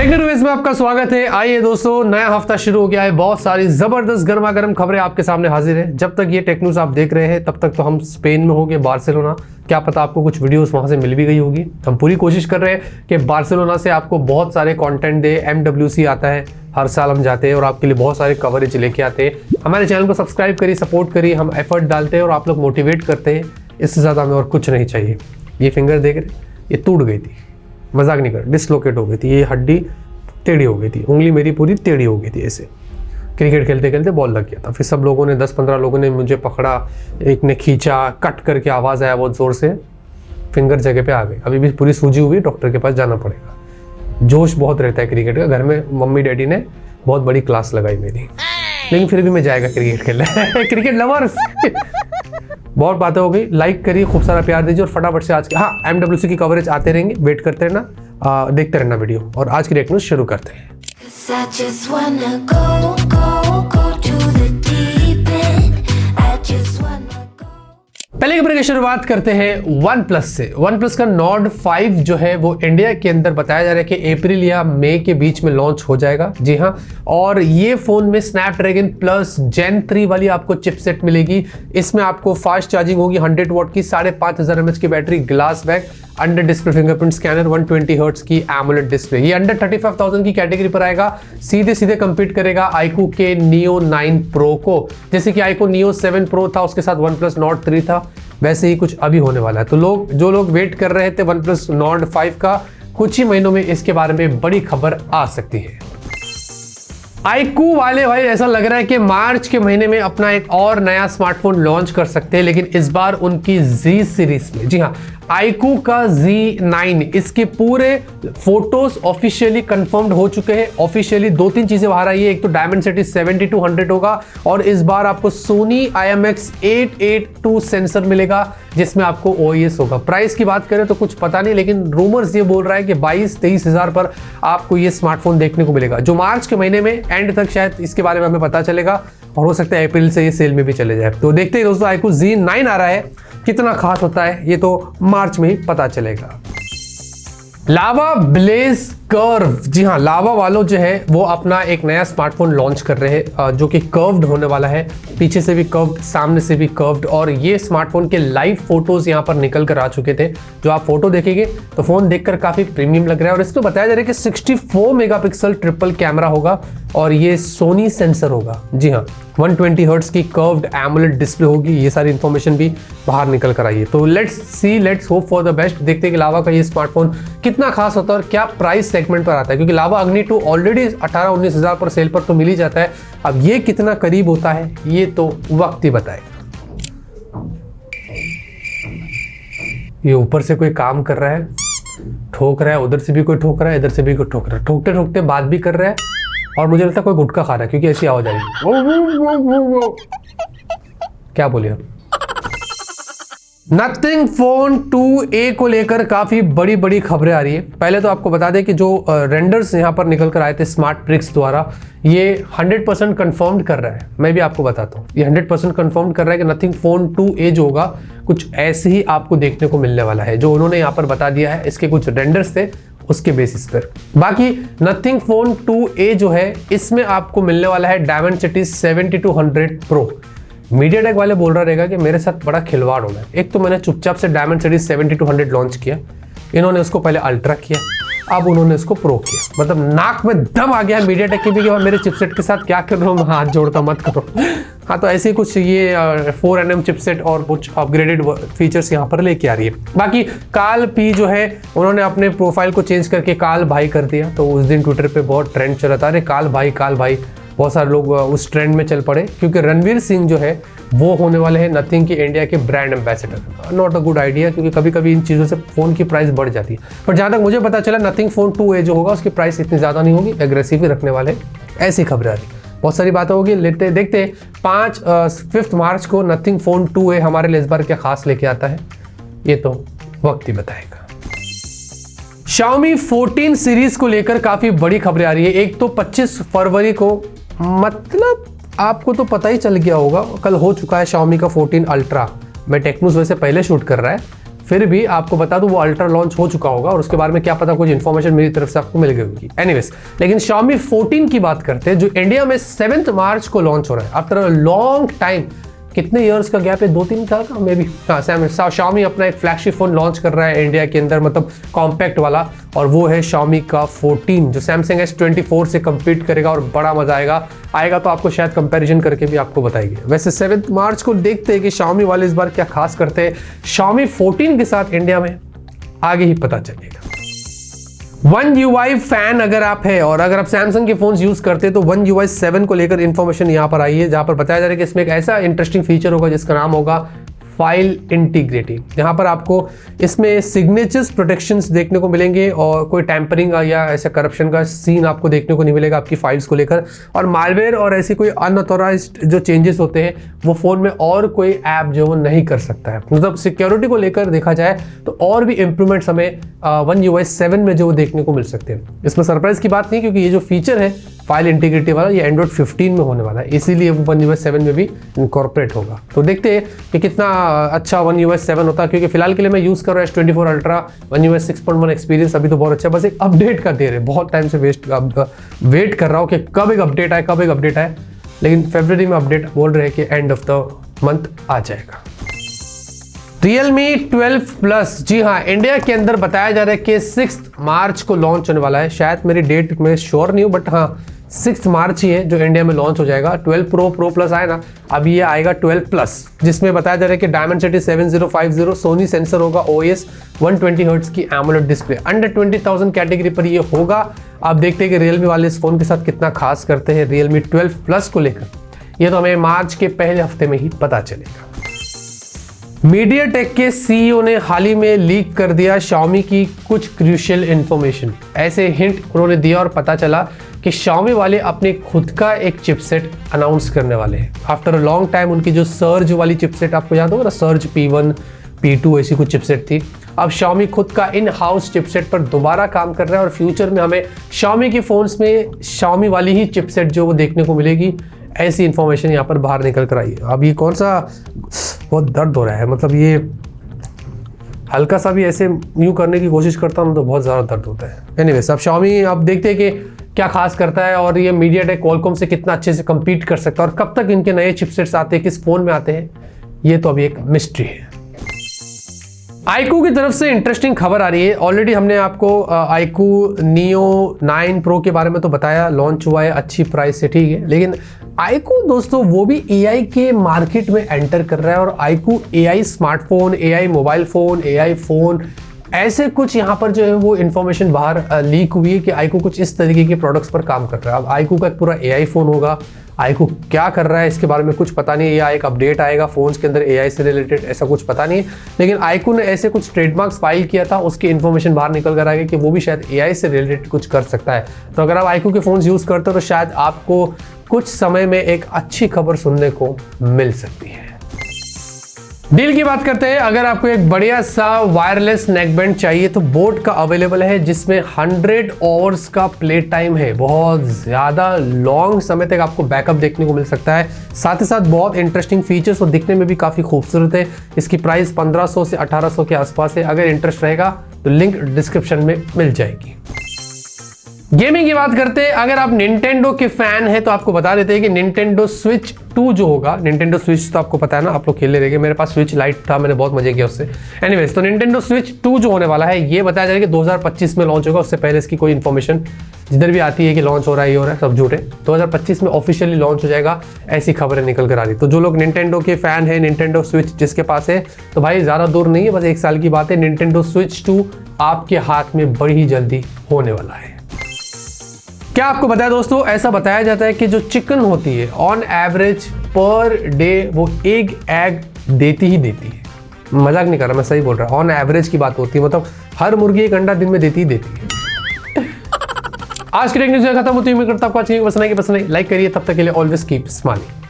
Technologies में आपका स्वागत है। आइए दोस्तों, नया हफ्ता शुरू हो गया है। बहुत सारी जबरदस्त गर्मा गर्म खबरें आपके सामने हाजिर है। जब तक ये टेक न्यूज आप देख रहे हैं तब तक तो हम स्पेन में होंगे, बार्सिलोना। क्या पता आपको कुछ वीडियोस वहां से मिल भी गई होगी। हम पूरी कोशिश कर रहे हैं कि बार्सिलोना से आपको बहुत सारे कंटेंट दे। MWC आता है, हर साल हम जाते हैं और आपके लिए बहुत सारे कवरेज लेके आते हैं। हमारे चैनल को सब्सक्राइब करिए, सपोर्ट करिए। हम एफर्ट डालते हैं और आप लोग मोटिवेट करते हैं। इससे ज़्यादा हमें और कुछ नहीं चाहिए। ये फिंगर देख रहे, ये टूट गई थी, मजाक नहीं कर, डिसलोकेट हो गई थी। ये हड्डी टेढ़ी हो गई थी, उंगली मेरी पूरी टेढ़ी हो गई थी। ऐसे क्रिकेट खेलते खेलते बॉल लग गया था। फिर सब लोगों ने 10-15 लोगों ने मुझे पकड़ा, एक ने खींचा, कट करके आवाज़ आया बहुत ज़ोर से, फिंगर जगह पे आ गई। अभी भी पूरी सूजी हुई, डॉक्टर के पास जाना पड़ेगा। जोश बहुत रहता है क्रिकेट का। घर में मम्मी डैडी ने बहुत बड़ी क्लास लगाई मेरी, लेकिन फिर भी मैं जाएगा क्रिकेट खेलने। क्रिकेट लवर्स, बहुत बातें हो गई। लाइक करिए, खूब सारा प्यार दीजिए और फटाफट से आज के MWC की कवरेज आते रहेंगे। वेट करते रहना, देखते रहना वीडियो। और आज की टेक न्यूज़ शुरू करते हैं। पहले खबर की शुरुआत करते हैं OnePlus से। OnePlus का Nord 5 जो है वो इंडिया के अंदर बताया जा रहा है कि अप्रैल या मई के बीच में लॉन्च हो जाएगा। जी हाँ, और ये फोन में स्नैपड्रैगन प्लस Gen 3 वाली आपको चिपसेट मिलेगी। इसमें आपको फास्ट चार्जिंग होगी, 100 वॉट की, 5500 mAh की battery, glass back, under display fingerprint scanner, 120 hertz की एमोलेड डिस्प्ले। ये अंडर 35,000 की कैटेगरी पर आएगा। सीधे सीधे कंपीट करेगा iQOO के Neo 9 Pro को। जैसे कि iQOO Neo 7 Pro था, उसके साथ OnePlus Nord 3 था, वैसे ही कुछ अभी होने वाला है। तो जो लोग वेट कर रहे थे OnePlus Nord 5 का, कुछ ही महीनों में इसके बारे में बड़ी खबर आ सकती है। iQOO वाले भाई ऐसा लग रहा है कि मार्च के महीने में अपना एक और नया स्मार्टफोन लॉन्च कर सकते हैं, लेकिन इस बार उनकी Z सीरीज में। जी हाँ, iQOO का Z9, इसके पूरे फोटोज ऑफिशियली कंफर्म्ड हो चुके हैं। ऑफिशियली 2-3 चीजें बाहर आई है। एक तो डायमेंसिटी 70-100 होगा और इस बार आपको Sony IMX882 सेंसर मिलेगा, जिसमें आपको OIS होगा। प्राइस की बात करें तो कुछ पता नहीं, लेकिन रूमर्स ये बोल रहा है कि 22-23 हज़ार पर आपको ये स्मार्टफोन देखने को मिलेगा, जो मार्च के महीने में एंड तक शायद इसके बारे में हमें पता चलेगा। और हो सकता है अप्रैल से ये सेल में भी चले जाए। तो देखते हैं दोस्तों, iQOO Z9 आ रहा है, कितना खास होता है ये तो मार्च में ही पता चलेगा। लावा ब्लेज कर्व, जी हाँ, लावा वालों जो है वो अपना एक नया स्मार्टफोन लॉन्च कर रहे हैं, जो कि कर्व्ड होने वाला है। पीछे से भी कर्व्ड, सामने से भी कर्व्ड। और ये स्मार्टफोन के लाइव फोटोज यहाँ पर निकल कर आ चुके थे। जो आप फोटो देखेंगे तो फोन देखकर काफी प्रीमियम लग रहा है। और इसमें बताया जा रहा है कि 64 मेगापिक्सल ट्रिपल कैमरा होगा और ये सोनी सेंसर होगा। जी हाँ, 120 हर्ट्ज की कर्व्ड एमोलेड डिस्प्ले होगी। ये सारी इंफॉर्मेशन भी बाहर निकल कर आई है। तो let's hope for the best. देखते हैं कि लावा का ये स्मार्टफोन कितना खास होता है और क्या प्राइस सेगमेंट पर आता है, क्योंकि लावा अग्नि 2 ऑलरेडी 18-19 हज़ार पर सेल पर तो मिल ही जाता है। अब ये कितना करीब होता है ये तो वक्त ही बताएगा। ये ऊपर से कोई काम कर रहा है, ठोक रहा है, उधर से भी कोई ठोक रहा है, इधर से भी कोई ठोक रहा है, ठोकते ठोकते बात भी कर रहा है। और मुझे लगता है कोई गुटखा खा रहा है, क्योंकि ऐसी आवाज आई। क्या बोलिए आप? Nothing Phone 2a को लेकर काफी बड़ी बड़ी खबरें आ रही है। पहले तो आपको बता दें कि जो रेंडर्स यहाँ पर निकल कर आए थे स्मार्ट ब्रिक्स द्वारा, ये 100% कंफर्म्ड कर रहा है। मैं भी आपको बताता हूँ, ये 100% कंफर्म्ड कर रहा है कि Nothing Phone 2a जो होगा कुछ ऐसे ही आपको देखने को मिलने वाला है, जो उन्होंने यहाँ पर बता दिया है। इसके कुछ रेंडर्स थे उसके बेसिस पर। बाकी Nothing Phone 2a जो है, इसमें आपको मिलने वाला है डायमेंसिटी 70-100 Pro। मीडियाटेक वाले बोल रहा रहेगा कि मेरे साथ बड़ा खिलवाड़ हो रहा है। एक तो मैंने चुपचाप से डायमेंसिटी 70-100 लॉन्च किया, इन्होंने उसको पहले अल्ट्रा किया, अब उन्होंने इसको प्रो किया। मतलब नाक में दम आ गया मीडियाटेक के भी कि मेरे चिपसेट के साथ क्या कर रहा हूँ, हाथ जोड़ता मत करो। हाँ, तो ऐसे कुछ ये 4nm चिपसेट और कुछ अपग्रेडेड फीचर्स यहाँ पर लेके आ रही है। बाकी काल पी जो है, उन्होंने अपने प्रोफाइल को चेंज करके काल भाई कर दिया। तो उस दिन ट्विटर पे बहुत ट्रेंड चला था, अरे काल भाई। बहुत सारे लोग उस ट्रेंड में चल पड़े, क्योंकि रणवीर सिंह जो है वो होने वाले हैं नथिंग के इंडिया के brand ambassador. Not a good idea, क्योंकि कभी कभी इन चीज़ों से फ़ोन की प्राइस बढ़ जाती है। पर जहाँ तक मुझे पता चला, Nothing Phone 2a जो होगा उसकी प्राइस इतनी ज़्यादा नहीं होगी, एग्रेसिव ही रखने वाले, ऐसी खबरें आ रही। बहुत सारी बातें होगी, लेते देखते 5 मार्च को Nothing Phone 2a हमारे लिए इस बार क्या खास लेके आता है, ये तो वक्त ही बताएगा। Xiaomi 14 सीरीज को लेकर काफी बड़ी खबरें आ रही है। एक तो 25 फरवरी को, मतलब आपको तो पता ही चल गया होगा, कल हो चुका है Xiaomi का 14 अल्ट्रा। मैं टेक न्यूज़ वैसे पहले शूट कर रहा है, फिर भी आपको बता दूं वो अल्ट्रा लॉन्च हो चुका होगा और उसके बारे में क्या पता कुछ इन्फॉर्मेशन मेरी तरफ से आपको मिल गई होगी। एनीवेज, लेकिन Xiaomi 14 की बात करते हैं जो इंडिया में 7 मार्च को लॉन्च हो रहा है आफ्टर अ लॉन्ग टाइम। कितने इयर्स का गैप है, 2-3 साल का मे बी। हाँ, Xiaomi अपना एक फ्लैगशिप फोन लॉन्च कर रहा है इंडिया के अंदर, मतलब कॉम्पैक्ट वाला, और वो है Xiaomi का 14 जो Samsung S24 से compete करेगा और बड़ा मजा आएगा तो आपको शायद कंपैरिजन करके भी आपको बताएंगे। वैसे 7 मार्च को देखते हैं कि Xiaomi वाले इस बार क्या खास करते हैं Xiaomi 14 के साथ इंडिया में, आगे ही पता चलेगा। One UI फैन अगर आप है और अगर आप सैमसंग के फोन्स यूज करते हैं तो One UI 7 को लेकर इन्फॉर्मेशन यहाँ पर आई है, जहां पर बताया जा रहा है कि इसमें एक ऐसा इंटरेस्टिंग फीचर होगा जिसका नाम होगा फाइल इंटीग्रिटी। यहाँ पर आपको इसमें सिग्नेचर्स प्रोटेक्शंस देखने को मिलेंगे और कोई टैंपरिंग या ऐसा करप्शन का सीन आपको देखने को नहीं मिलेगा आपकी फाइल्स को लेकर, और मालवेयर और ऐसी कोई अनऑथोराइज्ड जो चेंजेस होते हैं वो फोन में और कोई ऐप जो वो नहीं कर सकता है। मतलब सिक्योरिटी को लेकर देखा जाए तो और भी इंप्रूवमेंट्स हमें One UI 7 में जो देखने को मिल सकते हैं। इसमें सरप्राइज की बात नहीं, क्योंकि ये जो फीचर है फाइल इंटीग्रिटी वाला ये Android 15 में होने वाला है, इसीलिए वो One UI 7 में भी इनकॉर्पोरेट होगा। तो देखते हैं कि कितना अच्छा One UI 7 होता है, क्योंकि फिलहाल के लिए मैं यूज़ कर रहा हूँ S24 ultra. One UI 6.1 experience अभी तो बहुत अच्छा है, बस एक अपडेट का देर है, बहुत टाइम से वेट कर रहा हूँ कि कब एक अपडेट आए, लेकिन फरवरी में अपडेट बोल रहे हैं कि एंड ऑफ द मंथ आ जाएगा। Realme 12 Plus, जी हाँ, इंडिया के अंदर बताया जा रहा है कि 6 मार्च को लॉन्च होने वाला है। शायद मेरी डेट में श्योर नहीं हूँ, बट हाँ 6 मार्च ही है जो इंडिया में लॉन्च हो जाएगा। 12 Pro Plus आए ना, अभी ये आएगा 12 Plus, जिसमें बताया जा रहा है कि Dimensity 7050 सोनी सेंसर होगा, OIS 120 हर्ट्ज की AMOLED डिस्प्ले, अंडर 20,000 कैटेगरी पर ये होगा। आप देखते हैं कि Realme वाले इस फोन के साथ कितना खास करते हैं Realme 12 Plus को लेकर, ये तो हमें मार्च के पहले हफ्ते में ही पता चलेगा। MediaTek के CEO ने हाल ही में लीक कर दिया Xiaomi की कुछ क्रूशियल इंफॉर्मेशन। ऐसे हिंट उन्होंने दिया और पता चला कि Xiaomi वाले अपने खुद का एक चिपसेट अनाउंस करने वाले हैं। आफ्टर अ लॉन्ग टाइम उनकी जो सर्ज वाली चिपसेट आपको याद होगा ना, सर्ज P1 P2 ऐसी कुछ चिपसेट थी, अब Xiaomi खुद का इन हाउस चिपसेट पर दोबारा काम कर रहा है और फ्यूचर में हमें Xiaomi के फोन्स में Xiaomi वाली ही चिपसेट जो वो देखने को मिलेगी, ऐसी इंफॉर्मेशन यहाँ पर बाहर निकल कर आई है। अब ये कौन सा, बहुत दर्द हो रहा है, मतलब ये हल्का सा भी ऐसे यूँ करने की कोशिश करता हूँ तो बहुत ज़्यादा दर्द होता है। एनीवेज, अब Xiaomi अब देखते हैं कि क्या खास करता है और ये MediaTek Qualcomm से कितना अच्छे से compete कर सकता है और कब तक इनके नए चिपसेट्स आते हैं, किस फोन में आते हैं, ये तो अभी एक मिस्ट्री है। iQOO की तरफ से इंटरेस्टिंग खबर आ रही है। ऑलरेडी हमने आपको iQOO Neo 9 Pro के बारे में तो बताया, लॉन्च हुआ है अच्छी प्राइस से, ठीक है, लेकिन iQOO दोस्तों वो भी AI के मार्केट में एंटर कर रहा है और iQOO AI smartphone, AI mobile phone, AI phone, ऐसे कुछ यहाँ पर जो है वो इन्फॉर्मेशन बाहर लीक हुई है कि iQOO कुछ इस तरीके के प्रोडक्ट्स पर काम कर रहा है। अब iQOO का एक पूरा AI फ़ोन होगा, iQOO क्या कर रहा है इसके बारे में कुछ पता नहीं है, या एक अपडेट आएगा फोन्स के अंदर AI से रिलेटेड, ऐसा कुछ पता नहीं है। लेकिन iQOO ने ऐसे कुछ ट्रेडमार्क्स फाइल किया था, उसकी इन्फॉर्मेशन बाहर निकल कर आएगी कि वो भी शायद AI से रिलेटेड कुछ कर सकता है। तो अगर आप iQOO के फोन्स यूज़ करते हो तो शायद आपको कुछ समय में एक अच्छी खबर सुनने को मिल सकती है। डील की बात करते हैं, अगर आपको एक बढ़िया सा वायरलेस नेकबैंड चाहिए तो बोट का अवेलेबल है, जिसमें 100 आवर्स का प्ले टाइम है, बहुत ज़्यादा लॉन्ग समय तक आपको बैकअप देखने को मिल सकता है। साथ ही साथ बहुत इंटरेस्टिंग फीचर्स और दिखने में भी काफ़ी खूबसूरत है। इसकी प्राइस 1500 से 1800 के आसपास है। अगर इंटरेस्ट रहेगा तो लिंक डिस्क्रिप्शन में मिल जाएगी। गेमिंग की बात करते हैं, अगर आप Nintendo के फैन हैं तो आपको बता देते हैं कि Nintendo Switch 2 जो होगा, Nintendo Switch तो आपको पता है ना, आप लोग खेले रहेंगे, मेरे पास Switch Lite था, मैंने बहुत मजे किया उससे। एनीवेज, तो Nintendo Switch 2 जो होने वाला है ये बताया जा रहा है कि 2025 में लॉन्च होगा। उससे पहले इसकी कोई इन्फॉर्मेशन जिधर भी आती है कि लॉन्च हो रहा है, ये हो रहा है, सब झूठ है। 2025 में ऑफिशियली लॉन्च हो जाएगा, ऐसी खबरें निकल कर आ रही। तो जो लोग Nintendo के फैन है, Nintendo Switch जिसके पास है, तो भाई ज़्यादा दूर नहीं है, बस 1 साल की बात है, Nintendo Switch 2 आपके हाथ में बड़ी ही जल्दी होने वाला है। क्या आपको बताया दोस्तों, ऐसा बताया जाता है कि जो चिकन होती है ऑन एवरेज पर डे वो एक एग देती ही देती है। मजाक नहीं कर रहा, मैं सही बोल रहा हूँ, ऑन एवरेज की बात होती है, मतलब हर मुर्गी एक अंडा दिन में देती ही देती है। आज की टेक न्यूज़ खत्म होती है। मैं करता हूँ आपको अच्छी पसंद आएगी, लाइक करिए। तब तक के लिए ऑलवेज कीप स्माइलिंग।